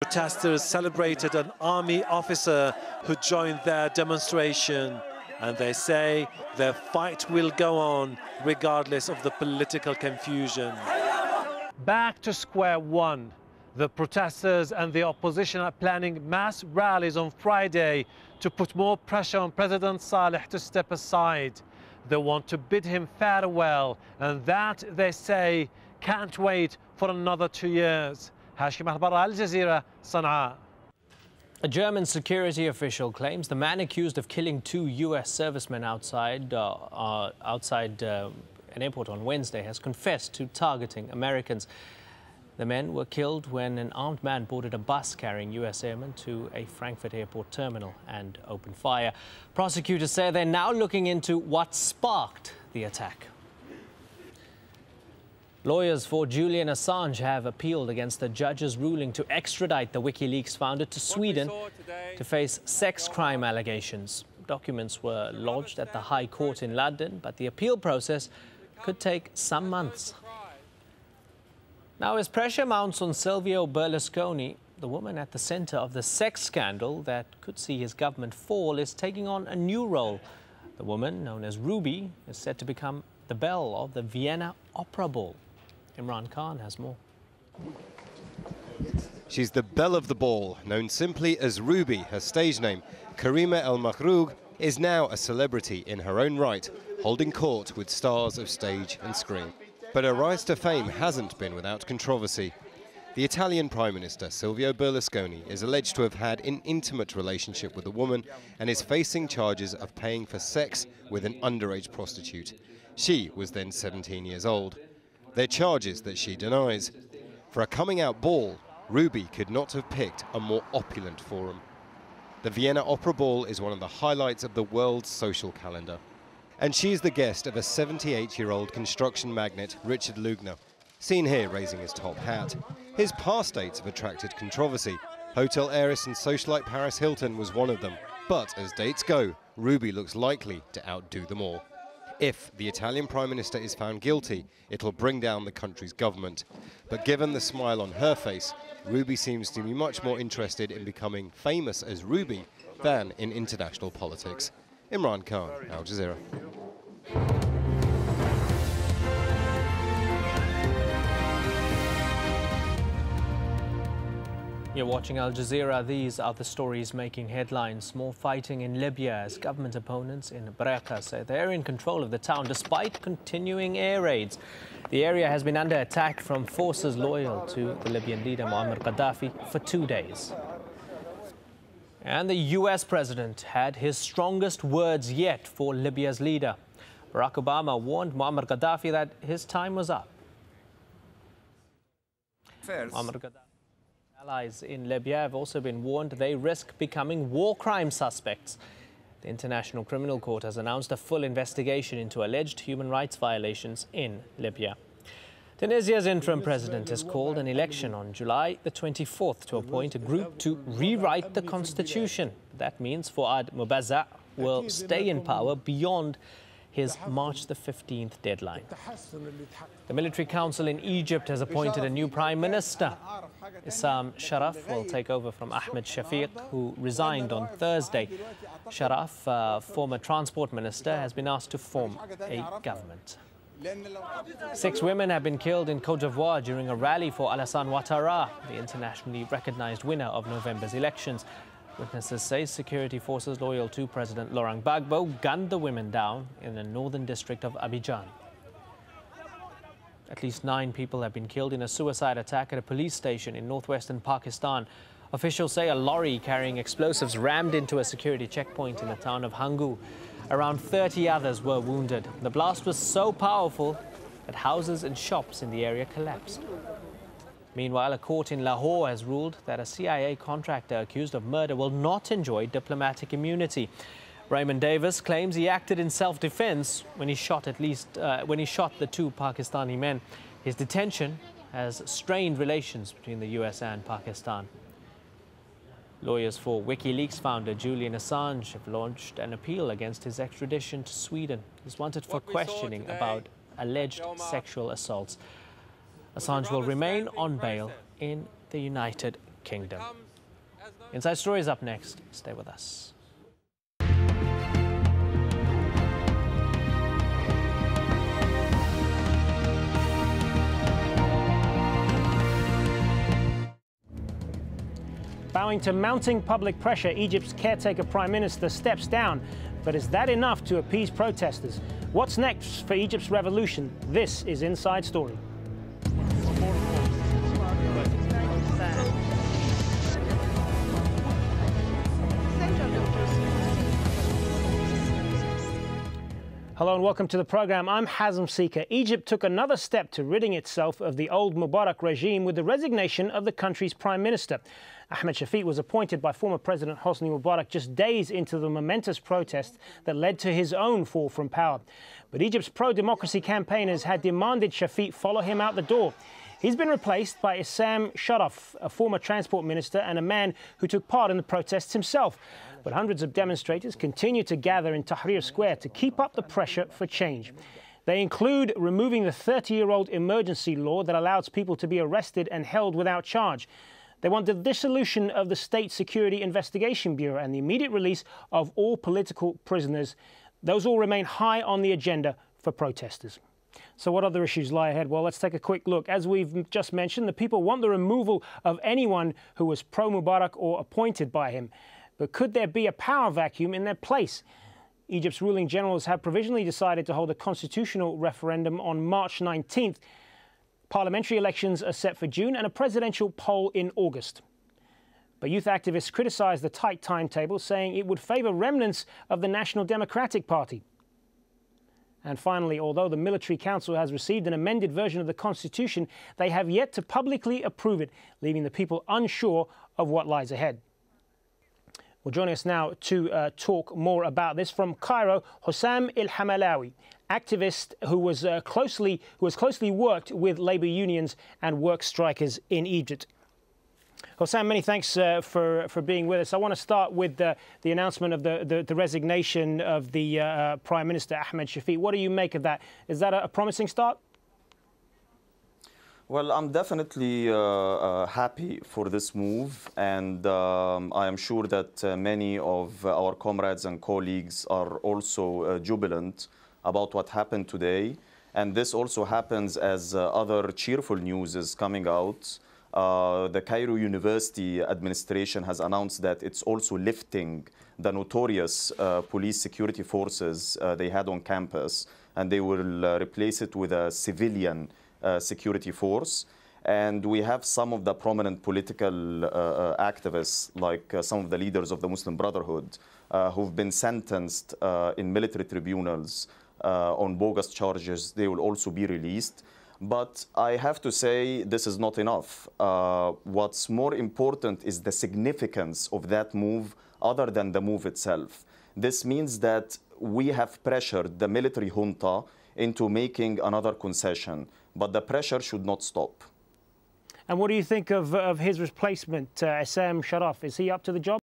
Protesters celebrated an army officer who joined their demonstration, and they say their fight will go on regardless of the political confusion. Back to square one. The protesters and the opposition are planning mass rallies on Friday to put more pressure on President Saleh to step aside. They want to bid him farewell, and that, they say, can't wait for another 2 years. Hashim Al-Barra, AlJazeera, Sana'a. A German security official claims the man accused of killing 2 U.S. servicemen outside an airport on Wednesday has confessed to targeting Americans. The men were killed when an armed man boarded a bus carrying U.S. airmen to a Frankfurt airport terminal and opened fire. Prosecutors say they're now looking into what sparked the attack. Lawyers for Julian Assange have appealed against the judge's ruling to extradite the WikiLeaks founder to Sweden to face sex crime allegations. Documents were lodged at the High Court in London, but the appeal process could take some months. Now, as pressure mounts on Silvio Berlusconi, the woman at the center of the sex scandal that could see his government fall is taking on a new role. The woman, known as Ruby, is set to become the belle of the Vienna Opera Ball. Imran Khan has more. She's the belle of the ball, known simply as Ruby. Her stage name, Karima El Makhroug, is now a celebrity in her own right, holding court with stars of stage and screen. But her rise to fame hasn't been without controversy. The Italian Prime Minister, Silvio Berlusconi, is alleged to have had an intimate relationship with a woman and is facing charges of paying for sex with an underage prostitute. She was then 17 years old. They're charges that she denies. For a coming-out ball, Ruby could not have picked a more opulent forum. The Vienna Opera Ball is one of the highlights of the world's social calendar. And she's the guest of a 78-year-old construction magnate, Richard Lugner, seen here raising his top hat. His past dates have attracted controversy. Hotel heiress and socialite Paris Hilton was one of them. But as dates go, Ruby looks likely to outdo them all. If the Italian Prime Minister is found guilty, it'll bring down the country's government. But given the smile on her face, Ruby seems to be much more interested in becoming famous as Ruby than in international politics. Imran Khan, Al Jazeera. You're watching Al Jazeera. These are the stories making headlines. More fighting in Libya as government opponents in Braqqa say they're in control of the town despite continuing air raids. The area has been under attack from forces loyal to the Libyan leader Muammar Gaddafi for 2 days. And the US president had his strongest words yet for Libya's leader. Barack Obama warned Muammar Gaddafi that his time was up. Muammar Gaddafi's allies in Libya have also been warned they risk becoming war crime suspects. The International Criminal Court has announced a full investigation into alleged human rights violations in Libya. Tunisia's interim president has called an election on July the 24th to appoint a group to rewrite the constitution. That means Fouad Mubazza will stay in power beyond his March the 15th deadline. The military council in Egypt has appointed a new prime minister. Issam Sharaf will take over from Ahmed Shafiq, who resigned on Thursday. Sharaf, former transport minister, has been asked to form a government. 6 women have been killed in Côte d'Ivoire during a rally for Alassane Ouattara, the internationally recognized winner of November's elections. Witnesses say security forces loyal to President Laurent Gbagbo gunned the women down in the northern district of Abidjan. At least 9 people have been killed in a suicide attack at a police station in northwestern Pakistan. Officials say a lorry carrying explosives rammed into a security checkpoint in the town of Hangu. Around 30 others were wounded. The blast was so powerful that houses and shops in the area collapsed. Meanwhile, a court in Lahore has ruled that a CIA contractor accused of murder will not enjoy diplomatic immunity. Raymond Davis claims he acted in self-defense when he shot the 2 Pakistani men. His detention has strained relations between the US and Pakistan. Lawyers for WikiLeaks founder Julian Assange have launched an appeal against his extradition to Sweden. He's wanted for questioning about alleged sexual assaults. Assange will remain on bail in the United Kingdom. Inside Story is up next. Stay with us. Bowing to mounting public pressure, Egypt's caretaker prime minister steps down. But is that enough to appease protesters? What's next for Egypt's revolution? This is Inside Story. Hello and welcome to the program. I'm Hazem Seeker. Egypt took another step to ridding itself of the old Mubarak regime with the resignation of the country's prime minister. Ahmed Shafiq was appointed by former President Hosni Mubarak just days into the momentous protest that led to his own fall from power. But Egypt's pro-democracy campaigners had demanded Shafiq follow him out the door. He's been replaced by Issam Sharaf, a former transport minister and a man who took part in the protests himself. But hundreds of demonstrators continue to gather in Tahrir Square to keep up the pressure for change. They include removing the 30-year-old emergency law that allows people to be arrested and held without charge. They want the dissolution of the State Security Investigation Bureau and the immediate release of all political prisoners. Those all remain high on the agenda for protesters. So what other issues lie ahead? Well, let's take a quick look. As we've just mentioned, the people want the removal of anyone who was pro-Mubarak or appointed by him. But could there be a power vacuum in their place? Egypt's ruling generals have provisionally decided to hold a constitutional referendum on March 19th. Parliamentary elections are set for June and a presidential poll in August. But youth activists criticise the tight timetable, saying it would favour remnants of the National Democratic Party. And finally, although the Military Council has received an amended version of the Constitution, they have yet to publicly approve it, leaving the people unsure of what lies ahead. Well, joining us now to talk more about this from Cairo, Hossam El-Hamalawi, activist who has closely worked with labour unions and work strikers in Egypt. Hossam, many thanks for being with us. I want to start with the announcement of the resignation of the Prime Minister Ahmed Shafiq. What do you make of that? Is that a promising start? Well, I'm definitely happy for this move, and I am sure that many of our comrades and colleagues are also jubilant about what happened today. And this also happens as other cheerful news is coming out. The Cairo University administration has announced that it's also lifting the notorious police security forces they had on campus, and they will replace it with a civilian security force. And we have some of the prominent political activists, like some of the leaders of the Muslim Brotherhood, who've been sentenced in military tribunals on bogus charges. They will also be released. But I have to say this is not enough. What's more important is the significance of that move other than the move itself. This means that we have pressured the military junta into making another concession, but the pressure should not stop. And what do you think of his replacement, Issam Sharaf? Is he up to the job?